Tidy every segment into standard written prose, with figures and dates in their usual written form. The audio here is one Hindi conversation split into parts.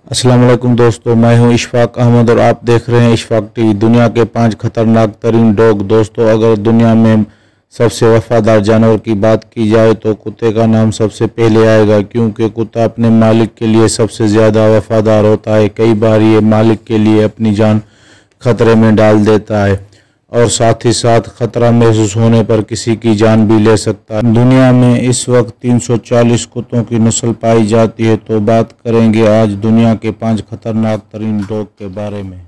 अस्सलाम वालेकुम दोस्तों, मैं हूं इशफाक अहमद और आप देख रहे हैं इशफाक टीवी। दुनिया के 5 खतरनाक तरीन डॉग। दोस्तों, अगर दुनिया में सबसे वफादार जानवर की बात की जाए तो कुत्ते का नाम सबसे पहले आएगा, क्योंकि कुत्ता अपने मालिक के लिए सबसे ज़्यादा वफादार होता है। कई बार ये मालिक के लिए अपनी जान खतरे में डाल देता है और साथ ही साथ खतरा महसूस होने पर किसी की जान भी ले सकता है। दुनिया में इस वक्त 340 कुत्तों की नस्ल पाई जाती है। तो बात करेंगे आज दुनिया के 5 खतरनाक तरीन डॉग के बारे में।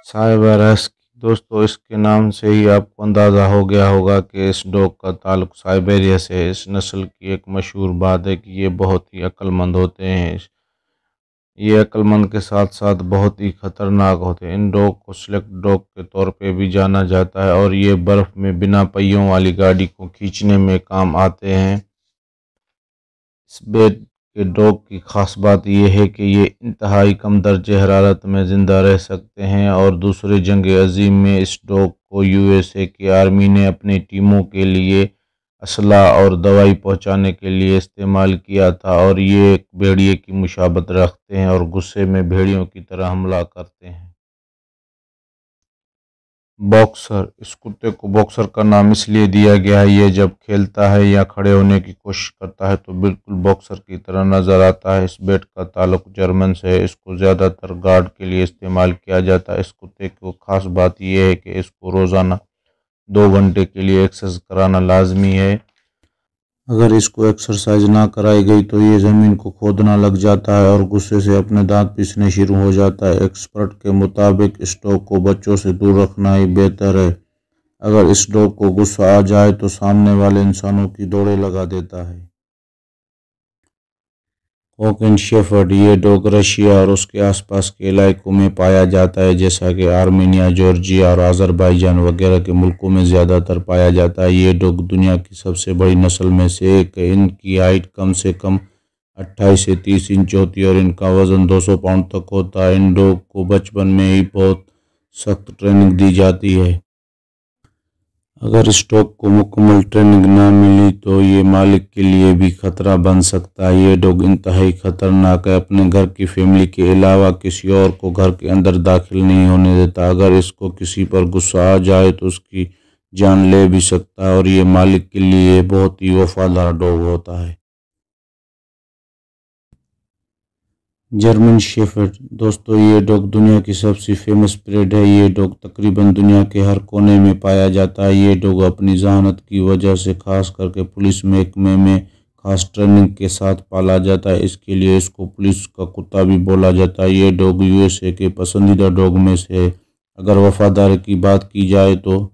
Cyber husky. दोस्तों, इसके नाम से ही आपको अंदाज़ा हो गया होगा कि इस डॉग का ताल्लुक साइबेरिया से है। इस नस्ल की एक मशहूर बात है कि ये बहुत ही अक्लमंद होते हैं। ये अक्लमंद के साथ साथ बहुत ही खतरनाक होते हैं। इन डॉग को स्लेक्ट डॉग के तौर पे भी जाना जाता है और ये बर्फ़ में बिना पहियों वाली गाड़ी को खींचने में काम आते हैं। इस ब्रीड के डॉग की ख़ास बात यह है कि ये इंतहाई कम दर्जे हरारत में ज़िंदा रह सकते हैं और दूसरे जंग अज़ीम में इस डॉग को यूएसए की आर्मी ने अपनी टीमों के लिए असला और दवाई पहुंचाने के लिए इस्तेमाल किया था। और ये एक भेड़िए की मुशाबत रखते हैं और गुस्से में भेड़ियों की तरह हमला करते हैं। बॉक्सर। इस कुत्ते को बॉक्सर का नाम इसलिए दिया गया है, ये जब खेलता है या खड़े होने की कोशिश करता है तो बिल्कुल बॉक्सर की तरह नज़र आता है। इस बैट का ताल्लुक जर्मन से है। इसको ज़्यादातर गार्ड के लिए इस्तेमाल किया जाता है। इस कुत्ते की खास बात यह है कि इसको रोज़ाना 2 घंटे के लिए एक्सरसाइज कराना लाजमी है। अगर इसको एक्सरसाइज ना कराई गई तो ये ज़मीन को खोदना लग जाता है और गुस्से से अपने दांत पीसने शुरू हो जाता है। एक्सपर्ट के मुताबिक इस डॉग को बच्चों से दूर रखना ही बेहतर है। अगर इस डॉग को गुस्सा आ जाए तो सामने वाले इंसानों की दौड़े लगा देता है। Cocaine shepherd. ये डॉग रशिया और उसके आसपास के इलाकों में पाया जाता है, जैसा कि आर्मेनिया, जॉर्जिया और अज़रबैजान वगैरह के मुल्कों में ज़्यादातर पाया जाता है। ये डॉग दुनिया की सबसे बड़ी नस्ल में से एक है। इनकी हाइट कम से कम 28 से 30 इंच होती है और इनका वज़न 200 पाउंड तक होता है। इन डॉग को बचपन में ही बहुत सख्त ट्रेनिंग दी जाती है। अगर इस डॉग को मुकम्मल ट्रेनिंग न मिली तो ये मालिक के लिए भी खतरा बन सकता है। ये डॉग इंतहाई खतरनाक है। अपने घर की फैमिली के अलावा किसी और को घर के अंदर दाखिल नहीं होने देता। अगर इसको किसी पर गुस्सा आ जाए तो उसकी जान ले भी सकता है और ये मालिक के लिए बहुत ही वफादार डॉग होता है। German shepherd. दोस्तों, ये डॉग दुनिया की सबसे फेमस ब्रीड है। ये डॉग तकरीबन दुनिया के हर कोने में पाया जाता है। ये डॉग अपनी जहानत की वजह से खास करके पुलिस महकमे में खास ट्रेनिंग के साथ पाला जाता है। इसके लिए इसको पुलिस का कुत्ता भी बोला जाता है। ये डॉग यूएसए के पसंदीदा डॉग में से है। अगर वफादारी की बात की जाए तो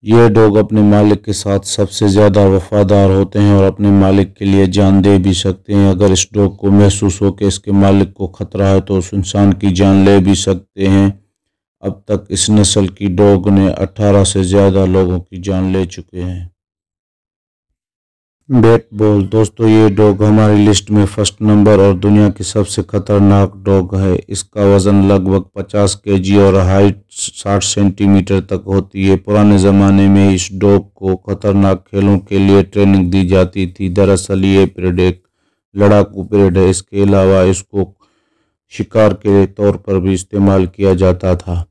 ये डॉग अपने मालिक के साथ सबसे ज़्यादा वफादार होते हैं और अपने मालिक के लिए जान दे भी सकते हैं। अगर इस डॉग को महसूस हो कि इसके मालिक को खतरा है तो उस इंसान की जान ले भी सकते हैं। अब तक इस नस्ल की डॉग ने 18 से ज़्यादा लोगों की जान ले चुके हैं। Bat ball. दोस्तों, ये डॉग हमारी लिस्ट में फर्स्ट नंबर और दुनिया की सबसे खतरनाक डॉग है। इसका वज़न लगभग 50 केजी और हाइट 60 सेंटीमीटर तक होती है। पुराने ज़माने में इस डॉग को खतरनाक खेलों के लिए ट्रेनिंग दी जाती थी। दरअसल ये पीरियड एक लड़ाकू पीरियड है। इसके अलावा इसको शिकार के तौर पर भी इस्तेमाल किया जाता था।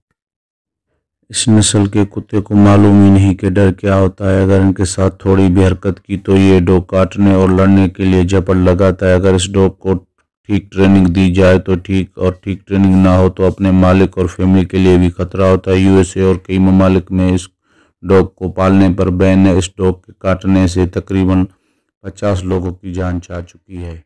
इस नस्ल के कुत्ते को मालूम ही नहीं कि डर क्या होता है। अगर इनके साथ थोड़ी भी हरकत की तो ये डॉग काटने और लड़ने के लिए झपट लगाता है। अगर इस डॉग को ठीक ट्रेनिंग दी जाए तो ठीक, और ठीक ट्रेनिंग ना हो तो अपने मालिक और फैमिली के लिए भी खतरा होता है। यूएसए और कई ममालिक में इस डॉग को पालने पर बैन है। इस डॉग के काटने से तकरीबन 50 लोगों की जान जा चुकी है।